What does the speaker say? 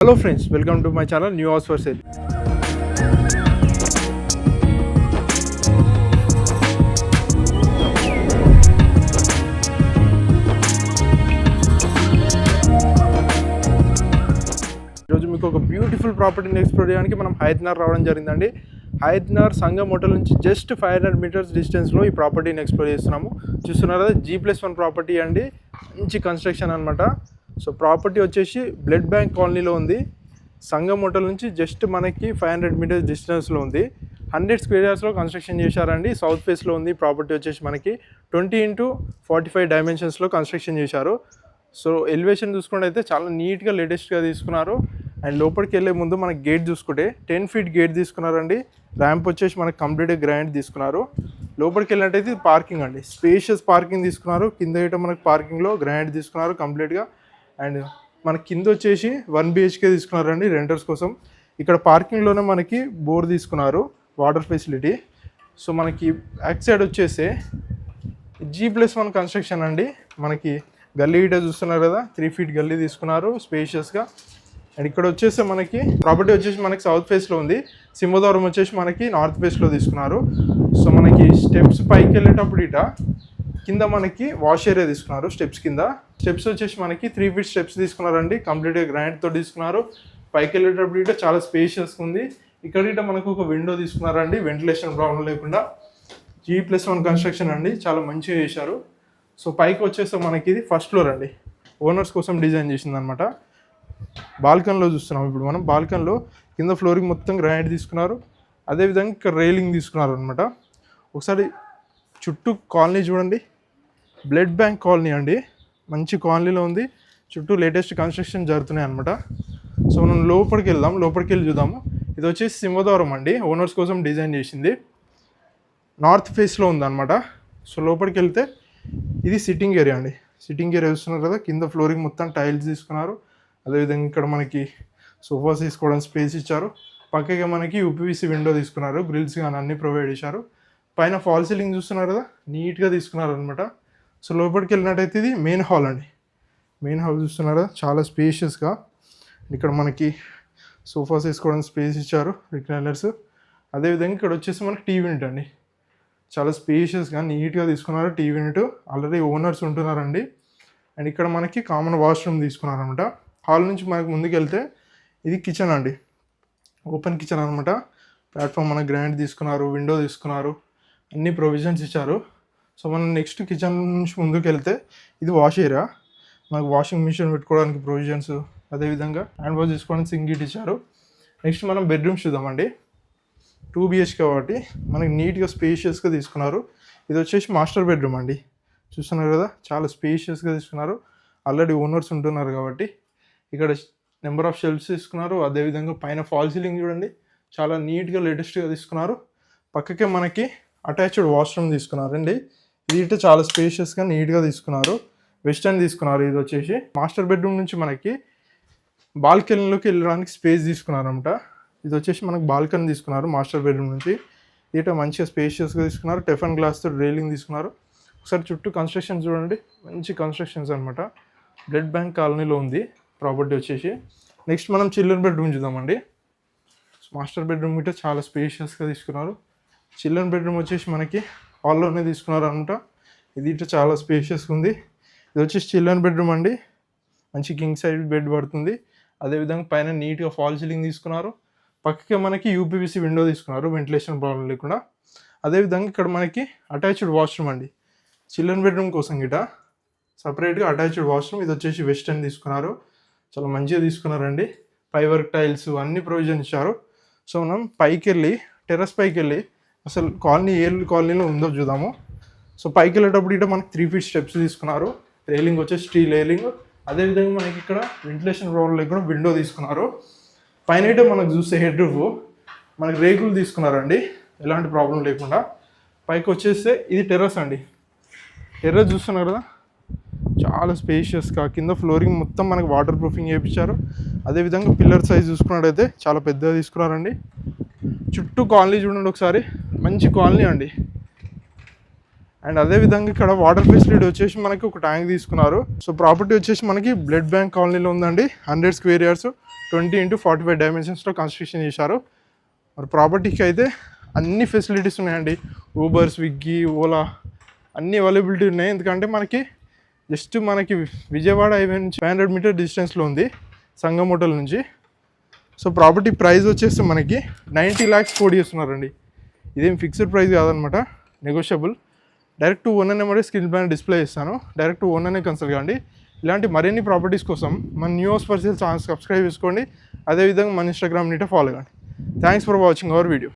Hello friends, welcome to my channel new house for sale. ఈరోజు మీకు ఒక beautiful ప్రాపర్టీని ఎక్స్ప్లోర్ చేయడానికి మనం హయత్నగర్ రావడం జరిగిందండి. హయత్నగర్ సంగం హోటల్ నుంచి జస్ట్ 500 మీటర్స్ డిస్టెన్స్లో ఈ ప్రాపర్టీని ఎక్స్ప్లోర్ చేస్తున్నాము. చూస్తున్నారు కదా, G+1 ప్రాపర్టీ అండి. మంచి కన్స్ట్రక్షన్ అనమాట. సో ప్రాపర్టీ వచ్చేసి బ్లడ్ బ్యాంక్ కాలనీలో ఉంది. సంగం హోటల్ నుంచి జస్ట్ మనకి 500 మీటర్స్ డిస్టెన్స్లో ఉంది. 100 స్క్వేర్ యార్డ్స్లో కన్స్ట్రక్షన్ చేశారండి. సౌత్ ఫేస్లో ఉంది. ప్రాపర్టీ వచ్చేసి మనకి 20x45 డైమెన్షన్స్లో కన్స్ట్రక్షన్ చేశారు. సో ఎలివేషన్ చూసుకుంటే అయితే చాలా నీట్గా లేటెస్ట్గా తీసుకున్నారు. అండ్ లోపలికి వెళ్ళే ముందు మనకి గేట్ చూసుకుంటే 10 ఫీట్ గేట్ తీసుకున్నారండి. ర్యాంప్ వచ్చేసి మనకి కంప్లీట్గా గ్రాండ్ తీసుకున్నారు. లోపలికి వెళ్ళినట్టయితే పార్కింగ్ అండి, స్పేషియస్ పార్కింగ్ తీసుకున్నారు. కింద అయితే మనకి పార్కింగ్లో గ్రాండ్ తీసుకున్నారు కంప్లీట్గా. అండ్ మన కింద వచ్చేసి 1 BHK తీసుకున్నారండి రెంటర్స్ కోసం. ఇక్కడ పార్కింగ్లోనే మనకి బోర్ తీసుకున్నారు, వాటర్ ఫెసిలిటీ. సో మనకి బ్యాక్ సైడ్ వచ్చేసి G+1 కన్స్ట్రక్షన్ అండి. మనకి గల్లీ ఇట చూస్తున్నారు కదా, 3 ఫీట్ గల్లీ తీసుకున్నారు స్పేషియస్గా. అండ్ ఇక్కడ వచ్చేసి మనకి ప్రాపర్టీ వచ్చేసి మనకి సౌత్ ఫేస్లో ఉంది. సింహద్వారం వచ్చేసి మనకి నార్త్ ఫేస్లో తీసుకున్నారు. సో మనకి స్టెప్స్ పైకి వెళ్ళేటప్పుడు ఇట కింద మనకి వాష్ ఏరియా తీసుకున్నారు. స్టెప్స్ కింద స్టెప్స్ వచ్చేసి మనకి 3 ఫీట్ స్టెప్స్ తీసుకున్నారండి. కంప్లీట్గా గ్రానైట్తో తీసుకున్నారు. పైకి వెళ్ళేటప్పుడు ఇట చాలా స్పేషియస్గా ఉంది. ఇక్కడ ఇట మనకు ఒక విండో తీసుకున్నారండి, వెంటిలేషన్ ప్రాబ్లం లేకుండా. G+1 కన్స్ట్రక్షన్ అండి, చాలా మంచిగా చేశారు. సో పైకి వచ్చేస్తే మనకి ఇది ఫస్ట్ ఫ్లోర్ అండి, ఓనర్స్ కోసం డిజైన్ చేసింది అనమాట. బాల్కన్లో చూస్తున్నాం ఇప్పుడు మనం. బాల్కన్లో కింద ఫ్లోరింగ్ మొత్తం గ్రానైట్ తీసుకున్నారు. అదేవిధంగా ఇక్కడ రైలింగ్ తీసుకున్నారు అనమాట. ఒకసారి చుట్టూ కాలనీ చూడండి, బ్లడ్ బ్యాంక్ కాలనీ అండి. మంచి కాలనీలో ఉంది. చుట్టూ లేటెస్ట్ కన్స్ట్రక్షన్ జరుగుతున్నాయి అనమాట. సో మనం లోపలికి వెళ్దాం, లోపలికి వెళ్ళి చూద్దాము. ఇది వచ్చేసి సింహద్వారం అండి, ఓనర్స్ కోసం డిజైన్ చేసింది. నార్త్ ఫేస్లో ఉందన్నమాట. సో లోపలికి వెళ్తే ఇది సిట్టింగ్ ఏరియా అండి. సిట్టింగ్ ఏరియా చూస్తున్నారు కదా, కింద ఫ్లోరింగ్ మొత్తం టైల్స్ తీసుకున్నారు. అదేవిధంగా ఇక్కడ మనకి సోఫాస్ తీసుకోవడానికి స్పేస్ ఇచ్చారు. పక్కగా మనకి UPVC విండో తీసుకున్నారు. గ్రిల్స్ కానీ అన్నీ ప్రొవైడ్ చేశారు. పైన ఫాల్ సీలింగ్ చూస్తున్నారు కదా, నీట్గా తీసుకున్నారు అనమాట. సో లోపలికి వెళ్ళినట్టయితే ఇది మెయిన్ హాల్ అండి. మెయిన్ హాల్ చూస్తున్నారు కదా, చాలా స్పేషియస్గా. ఇక్కడ మనకి సోఫాస్ వేసుకోవడానికి స్పేస్ ఇచ్చారు, రిక్లైనర్స్. అదేవిధంగా ఇక్కడ వచ్చేసి మనకి టీవీ యూనిట్ అండి. చాలా స్పేషియస్గా నీట్గా తీసుకున్నారు టీవీ యూనిట్. ఆల్రెడీ ఓనర్స్ ఉంటున్నారండి. అండ్ ఇక్కడ మనకి కామన్ వాష్రూమ్ తీసుకున్నారనమాట. హాల్ నుంచి మనకి ముందుకు వెళ్తే ఇది కిచెన్ అండి, ఓపెన్ కిచెన్ అనమాట. ప్లాట్ఫామ్ మనకి గ్రాండ్ తీసుకున్నారు, విండో తీసుకున్నారు, అన్ని ప్రొవిజన్స్ ఇచ్చారు. సో మనం నెక్స్ట్ కిచెన్ నుంచి ముందుకు వెళ్తే ఇది వాష్ ఏరియా. మనకు వాషింగ్ మిషన్ పెట్టుకోవడానికి ప్రొవిజన్స్, అదేవిధంగా హ్యాండ్ వాష్ చేసుకోవడానికి సింగిట్ ఇచ్చారు. నెక్స్ట్ మనం బెడ్రూమ్స్ చూద్దామండి. 2 BHK కాబట్టి మనకి నీట్గా స్పేషియస్గా తీసుకున్నారు. ఇది వచ్చేసి మాస్టర్ బెడ్రూమ్ అండి. చూస్తున్నారు కదా, చాలా స్పేషియస్గా తీసుకున్నారు. ఆల్రెడీ ఓనర్స్ ఉంటున్నారు కాబట్టి ఇక్కడ నెంబర్ ఆఫ్ షెల్ఫ్స్ తీసుకున్నారు. అదేవిధంగా పైన ఫాల్ సీలింగ్ చూడండి, చాలా నీట్గా లేటెస్ట్గా తీసుకున్నారు. పక్కకే మనకి అటాచ్డ్ వాష్రూమ్ తీసుకున్నారండి. ఇది చాలా స్పేషియస్గా నీట్గా తీసుకున్నారు. వెస్టర్న్ తీసుకున్నారు. ఇది వచ్చేసి మాస్టర్ బెడ్రూమ్ నుంచి మనకి బాల్కనీలోకి వెళ్ళడానికి స్పేస్ తీసుకున్నారనమాట. ఇది వచ్చేసి మనకు బాల్కనీ తీసుకున్నారు మాస్టర్ బెడ్రూమ్ నుంచి. ఇది మంచిగా స్పేషియస్గా తీసుకున్నారు. టెఫన్ గ్లాస్తో రైలింగ్ తీసుకున్నారు. ఒకసారి చుట్టూ కన్స్ట్రక్షన్స్ చూడండి, మంచి కన్స్ట్రక్షన్స్ అనమాట. బ్లడ్ బ్యాంక్ కాలనీలో ఉంది ప్రాపర్టీ వచ్చేసి. నెక్స్ట్ మనం చిల్డ్రన్ బెడ్రూమ్ చూద్దామండి. మాస్టర్ బెడ్రూమ్ గిట్ట చాలా స్పేషియస్గా తీసుకున్నారు. చిల్డ్రన్ బెడ్రూమ్ వచ్చేసి మనకి హాల్లోనే తీసుకున్నారు అనమాట. ఇది ఇట్లా చాలా స్పేషియస్గా ఉంది. ఇది వచ్చేసి చిల్డ్రన్ బెడ్రూమ్ అండి. మంచి కింగ్ సైడ్ బెడ్ పడుతుంది. అదేవిధంగా పైన నీట్గా ఫాల్ సీలింగ్ తీసుకున్నారు. పక్కకే మనకి UPVC విండో తీసుకున్నారు, వెంటిలేషన్ ప్రాబ్లం లేకుండా. అదేవిధంగా ఇక్కడ మనకి అటాచ్డ్ వాష్రూమ్ అండి. చిల్డ్రన్ బెడ్రూమ్ కోసం గిట సపరేట్గా అటాచ్డ్ వాష్రూమ్. ఇది వచ్చేసి వెస్టర్న్ తీసుకున్నారు. చాలా మంచిగా తీసుకున్నారండి. పై వర్క్ టైల్స్ అన్ని ప్రొవిజన్ ఇచ్చారు. సో మనం పైకి వెళ్ళి టెర్రస్ పైకి వెళ్ళి అసలు కాలనీ ఏ కాలనీలో ఉందో చూద్దాము. సో పైకి వెళ్ళేటప్పుడు ఇట మనకి 3 ఫీట్ స్టెప్స్ తీసుకున్నారు. రైలింగ్ వచ్చేసి స్టీల్ రైలింగ్. అదేవిధంగా మనకి ఇక్కడ వెంటిలేషన్ ప్రాబ్లం లేకుండా విండో తీసుకున్నారు. పైన అయితే మనకు చూస్తే హెడ్ రూఫ్ మనకి రేకులు తీసుకున్నారండి, ఎలాంటి ప్రాబ్లం లేకుండా. పైకి వచ్చేస్తే ఇది టెర్రస్ అండి. టెర్రస్ చూస్తున్నారు కదా, చాలా స్పేషియస్గా. కింద ఫ్లోరింగ్ మొత్తం మనకి వాటర్ ప్రూఫింగ్ చేయించారు. అదేవిధంగా పిల్లర్ సైజ్ చూసుకున్నట్టయితే చాలా పెద్దగా తీసుకున్నారండి. చుట్టూ కాలనీ చూడండి ఒకసారి, మంచి కాలనీ అండి. అండ్ అదేవిధంగా ఇక్కడ వాటర్ ఫెసిలిటీ వచ్చేసి మనకి ఒక ట్యాంక్ తీసుకున్నారు. సో ప్రాపర్టీ వచ్చేసి మనకి బ్లడ్ బ్యాంక్ కాలనీలో ఉందండి. 100 స్క్వేర్ యార్డ్స్ 20x45 డైమెన్షన్స్లో కన్స్ట్రక్షన్ చేశారు. మరి ప్రాపర్టీకి అయితే అన్ని ఫెసిలిటీస్ ఉన్నాయండి. ఊబర్, స్విగ్గీ, ఓలా అన్ని అవైలబిలిటీ ఉన్నాయి. ఎందుకంటే మనకి జస్ట్ మనకి విజయవాడ హైవే నుంచి 500 మీటర్ డిస్టెన్స్లో ఉంది సంగం హోటల్ నుంచి. సో ప్రాపర్టీ ప్రైస్ వచ్చేసి మనకి 90 lakhs కోడ్ చేస్తున్నారండి. ఇదేం ఫిక్స్డ్ ప్రైస్ కాదనమాట, negotiable. Direct owner number screen పైన డిస్ప్లే చేస్తాను. డైరెక్ట్ ఓనర్నే కన్సల్ట్ కాండి. ఇలాంటి మరిన్ని ప్రాపర్టీస్ కోసం మన new house for sale channel subscribe చేసుకోండి. అదేవిధంగా మన ఇన్స్టాగ్రామ్ నీట ఫాలో కండి. Thanks for watching our video.